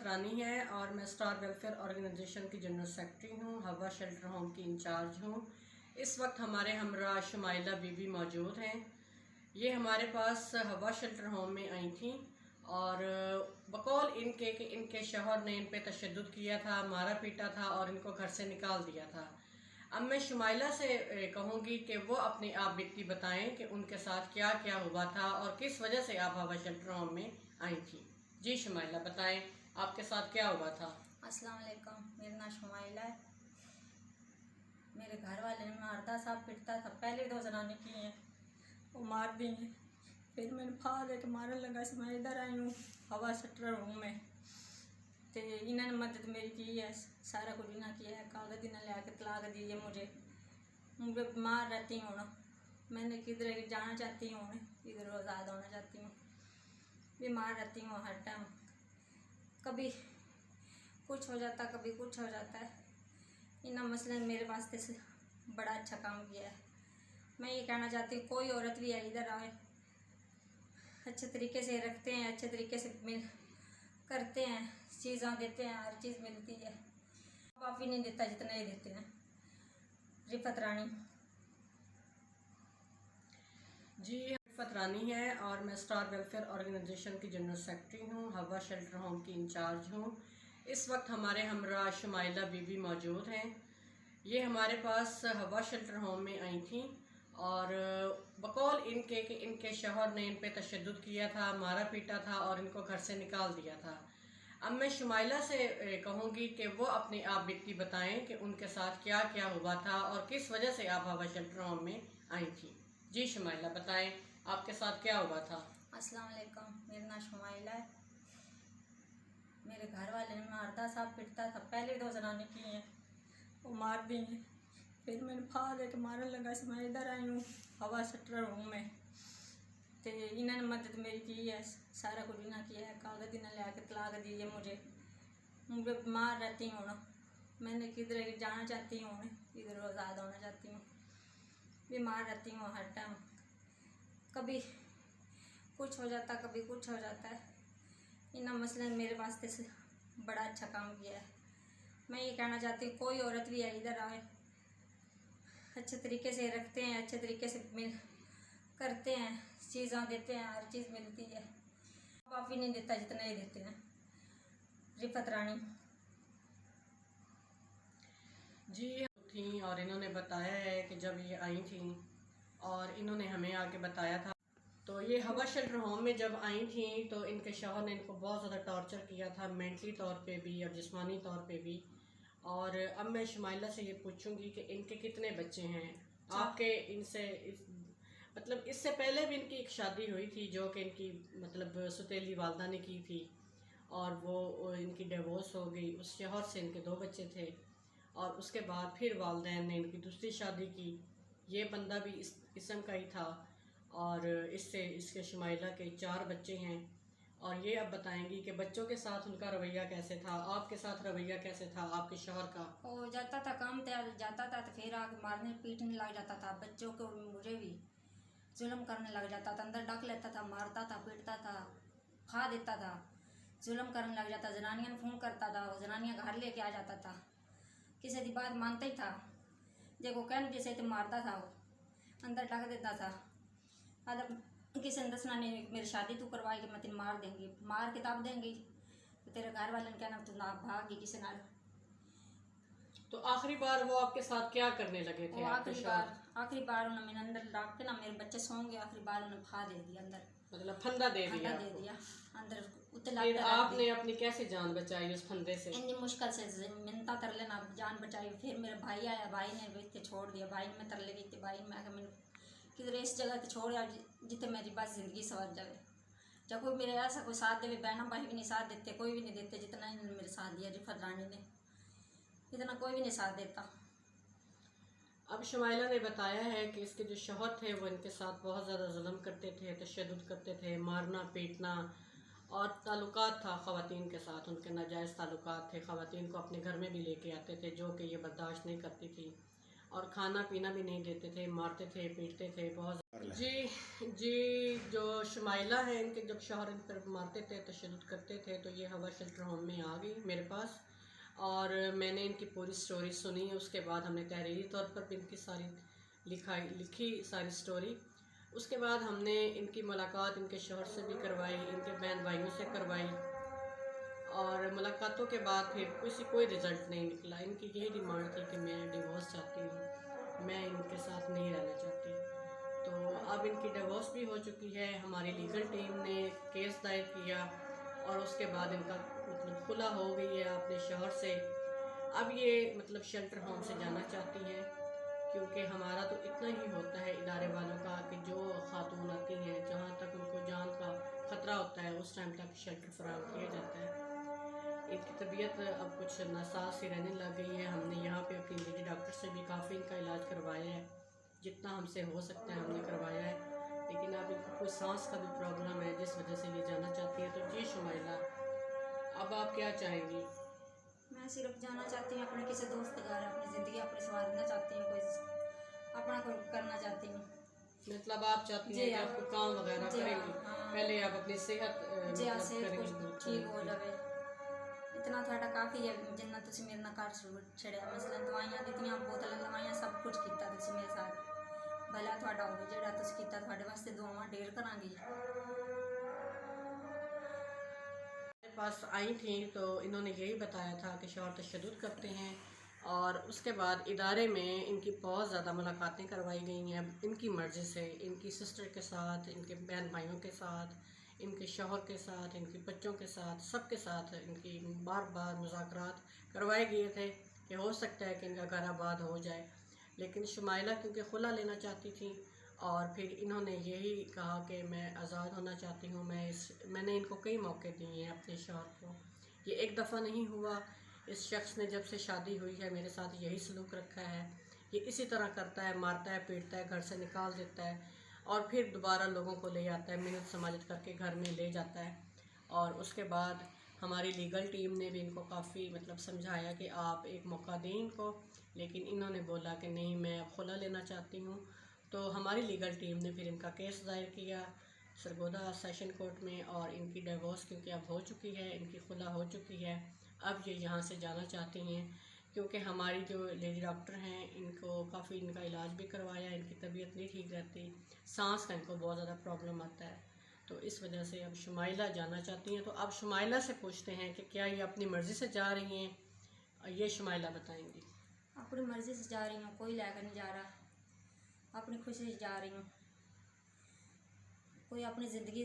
रानी है और मैं स्टार वेलफेयर ऑर्गेनाइजेशन की जनरल सेक्रेटरी हूँ। हवा शेल्टर होम की इंचार्ज हूँ। इस वक्त हमारे हमरा शुमाइला बीबी मौजूद हैं। ये हमारे पास हवा शेल्टर होम में आई थी और बकौल इनके कि इनके शौहर ने इन पे तशद्दुद किया था, मारा पीटा था और इनको घर से निकाल दिया था। अब मैं शुमाइला से कहूँगी कि वो अपनी आप बीती बताएं कि उनके साथ क्या क्या हुआ था और किस वजह से आप हवा शेल्टर होम में आई थी। जी शुमाइला बताएं, आपके साथ क्या हुआ था? अस्सलाम वालेकुम, मेरा नाम शुमाइला है। मेरे घर वाले ने मारता था, पिटता था। पहले 2 जनाने की हैं, वो मार दी हैं। फिर मैंने फा दे के मारने लगा से मैं इधर आई हूँ हवा शेल्टर होम में। तो इन्होंने मदद मेरी की है, सारा कुछ इन्हें किया है। कागज इन्हें ले आके तलाक दी है मुझे बीमार रहती हूँ ना, मैंने किधर जाना चाहती हूँ, इधर आज़ाद होना चाहती हूँ। बीमार रहती हूँ हर टाइम, कभी कुछ हो जाता कभी कुछ हो जाता है। इन मसले ने मेरे वास्ते से बड़ा अच्छा काम किया है। मैं ये कहना चाहती हूँ कोई औरत भी है इधर आए, अच्छे तरीके से रखते हैं, अच्छे तरीके से मिल करते हैं, चीज़ें देते हैं, हर चीज़ मिलती है। आप ही नहीं देता जितना ये देते हैं। रिफत रानी जी रिफत रानी है और मैं स्टार वेलफेयर ऑर्गेनाइजेशन की जनरल सेक्रेटरी हूँ। हवा शेल्टर होम की इंचार्ज हूँ। इस वक्त हमारे हमरा शुमाइला बीबी मौजूद हैं। ये हमारे पास हवा शेल्टर होम में आई थी और बकौल इनके कि इनके शौहर ने इन पे तशद्दुद किया था, मारा पीटा था और इनको घर से निकाल दिया था। अब मैं शुमाइला से कहूँगी कि वो अपनी आप बीती बताएं कि उनके साथ क्या क्या हुआ था और किस वजह से आप हवा शेल्टर होम में आई थी। जी शुमाइला बताएं, आपके साथ क्या हुआ था? अस्सलाम वालेकुम, मेरा नाम शुमाइला है। मेरे घर वाले ने मारता था, पिटता था। पहले 2 जनाने की हैं, वो मार दी हैं। फिर मैंने फा दे के मारने लगा से मैं इधर आई हूँ हवा शेल्टर होम में। तो इन्होंने मदद मेरी की है, सारा कुछ इन्हें किया है। कागज इन्हें ले आके तलाक दी है मुझे बीमार रहती हूँ ना, मैंने किधर जाना चाहती हूँ, इधर आज़ाद होना चाहती हूँ। बीमार रहती हूँ हर टाइम, कभी कुछ हो जाता कभी कुछ हो जाता है। इन मसले ने मेरे वास्ते से बड़ा अच्छा काम किया है। मैं ये कहना चाहती हूँ कोई औरत भी है इधर आए, अच्छे तरीके से रखते हैं, अच्छे तरीके से मिल करते हैं, चीज़ें देते हैं, हर चीज़ मिलती है। आप ही नहीं देता जितना ये देते हैं। रिफत रानी जी थी और इन्होंने बताया है कि जब ये आई थी और इन्होंने हमें आके बताया था, तो ये हवा शेल्टर होम में जब आई थी तो इनके शौहर ने इनको बहुत ज़्यादा टॉर्चर किया था, मेंटली तौर पे भी और जिस्मानी तौर पे भी। और अब मैं शुमाइला से ये पूछूंगी कि इनके कितने बच्चे हैं? आपके इनसे मतलब इससे पहले भी इनकी एक शादी हुई थी जो कि इनकी मतलब सुतेली वालदा ने की थी और वो इनकी डिवोर्स हो गई। उस शौहर से इनके 2 बच्चे थे और उसके बाद फिर वालदैन ने इनकी दूसरी शादी की। ये बंदा भी इस किस्म का ही था और इससे इसके शुमाइला के 4 बच्चे हैं। और ये अब बताएंगी कि बच्चों के साथ उनका रवैया कैसे था, आपके साथ रवैया कैसे था आपके शौहर का? वो जाता था काम तैयार जाता था तो फिर आके मारने पीटने लग जाता था। बच्चों को मुझे भी जुल्म करने लग जाता था, अंदर ढक लेता था, मारता था, पीटता था, खा देता था, जुल्म करने लग जाता। जनानियां ने फ़ोन करता था, जनानियां घर लेके आ जाता था, किसी की बात मानता ही था। देखो कहने जैसे तो मारता था, वो अंदर ढक देता था। अगर किसी ने दसना नहीं मेरी शादी तू करवाई कि मैं तेन मार देंगी, मार किताब देंगी तो तेरे घर वाले ने कहना तू ना भाग गई किसी नाल। तो आखिरी बार वो आपके साथ क्या करने लगे थे? वो आखिरी बार उन्होंने मेरे अंदर डाक के ना, मेरे बच्चे सो गए, आखिरी बार उन्होंने फा दे दिया अंदर, मतलब फंदा दे दिया दे आपको? दिया अंदर। फिर आपने अपनी कैसे जान बचाई उस फंदे से? इतनी मुश्किल से मिन्नता तर लेना जान बचाई। फिर मेरा भाई आया, भाई ने भी छोड़ दिया। भाई ने मैं तरले गई थी, भाई ने मैं मैंने किधर इस जगह तो छोड़ आ जितने मेरी बस ज़िंदगी सवर जाए। जब कोई मेरे ऐसा कोई साथ दे, बहना भाई भी नहीं साथ देते, कोई भी नहीं देते जितना इन्होंने मेरे साथ दिया। रिफत रानी ने इतना कोई भी नहीं साथ देता। अब शुमाइला ने बताया है कि इसके जो शौहर थे वो इनके साथ बहुत ज़्यादा जुल्म करते थे, तशद्दुद करते थे, मारना पीटना और ताल्लुकात था ख़वातीन के साथ, उनके नाजायज़ ताल्लुकात थे। ख़वातीन को अपने घर में भी लेके आते थे जो कि ये बर्दाश्त नहीं करती थी और खाना पीना भी नहीं देते थे, मारते थे, पीटते थे बहुत। जी, जो शुमाइला है, इनके जब शौहर इन पर मारते थे, तशद्दुद करते थे, तो ये हवा शेल्टर होम में आ गई मेरे पास और मैंने इनकी पूरी स्टोरी सुनी। उसके बाद हमने तहरीरी तौर पर भी इनकी सारी लिखी सारी स्टोरी। उसके बाद हमने इनकी मुलाकात इनके शौहर से भी करवाई, इनके बहन भाइयों से करवाई और मुलाकातों के बाद फिर कोई रिज़ल्ट नहीं निकला। इनकी यही डिमांड थी कि मैं डिवोर्स चाहती हूँ, मैं इनके साथ नहीं रहना चाहती। तो अब इनकी डिवोर्स भी हो चुकी है, हमारी लीगल टीम ने केस दायर किया और उसके बाद इनका मतलब खुला हो गई है अपने शौहर से। अब ये मतलब शेल्टर होम से जाना चाहती हैं क्योंकि हमारा तो इतना ही होता है इदारे वालों का कि जो खातून आती हैं जहाँ तक उनको जान का ख़तरा होता है उस टाइम तक शेल्टर फराहम किया जाता है। इनकी तबीयत अब कुछ नासाज सी रहने लग गई है। हमने यहाँ पे अपनी लेडी डॉक्टर से भी काफ़ी इनका इलाज करवाया है, जितना हमसे हो सकता है हमने करवाया है, लेकिन अब इनको कोई सांस का भी प्रॉब्लम है जिस वजह से ये जाना चाहती है। तो जी शुमाइला, अब आप क्या चाहेंगी? मैं सिर्फ जाना चाहती हूँ अपने किसी दोस्त घर, अपनी ज़िंदगी अपनी संवारना चाहती हूँ, कोई अपना कोई करना चाहती हूँ। मतलब आप चाहती हैं कि आप कोई काम वगैरह करेंगी, पहले आप अपनी सेहत जी हाँ, मतलब सेहत करेंगी कुछ ठीक हो जाए, इतना थोड़ा काफ़ी है जिन्ना तुसी मेरे नाल कर छड़िया। मसलन दवाइयां दित्तियां, बोतल दवाइयां सब कुछ किया तुसी मेरे साथ, भला थोड़ा हो जेड़ा तुसी कीता, थोड़े वास्ते दुआवां ढेर करांगी। मेरे पास आई थी तो इन्होंने यही बताया था कि शौहर तशद्दुद करते हैं और उसके बाद इदारे में इनकी बहुत ज़्यादा मुलाकातें करवाई गई हैं इनकी मर्ज़ी से, इनकी सिस्टर के साथ, इनके बहन भाइयों के साथ, इनके शौहर के साथ, इनके बच्चों के साथ, सबके साथ इनकी बार बार मुज़ाकरात करवाए गए थे कि हो सकता है कि इनका घर आबाद हो जाए। लेकिन शुमाइला क्योंकि खुला लेना चाहती थी और फिर इन्होंने यही कहा कि मैं आज़ाद होना चाहती हूँ। मैंने इनको कई मौके दिए हैं अपने शौहर को, ये एक दफ़ा नहीं हुआ। इस शख्स ने जब से शादी हुई है मेरे साथ यही सलूक रखा है। ये इसी तरह करता है, मारता है, पीटता है, घर से निकाल देता है और फिर दोबारा लोगों को ले आता है, मिन्नत समाजत करके घर में ले जाता है। और उसके बाद हमारी लीगल टीम ने भी इनको काफ़ी मतलब समझाया कि आप एक मौका दें इनको, लेकिन इन्होंने बोला कि नहीं, मैं अब खुला लेना चाहती हूँ। तो हमारी लीगल टीम ने फिर इनका केस दायर किया सरगोदा सेशन कोर्ट में और इनकी डिवोर्स क्योंकि अब हो चुकी है, इनकी खुला हो चुकी है। अब ये यहाँ से जाना चाहती हैं क्योंकि हमारी जो लेडी डॉक्टर हैं इनको काफ़ी इनका इलाज भी करवाया, इनकी तबीयत नहीं ठीक रहती, सांस का इनको बहुत ज़्यादा प्रॉब्लम आता है, तो इस वजह से अब शुमाइला जाना चाहती हैं। तो अब शुमाइला से पूछते हैं कि क्या ये अपनी मर्ज़ी से जा रही हैं, ये शुमाइला बताएंगी। अपनी मर्ज़ी से जा रही हूँ, कोई लेकर नहीं जा रहा, अपनी खुशी से जा रही हूँ। कोई अपनी ज़िंदगी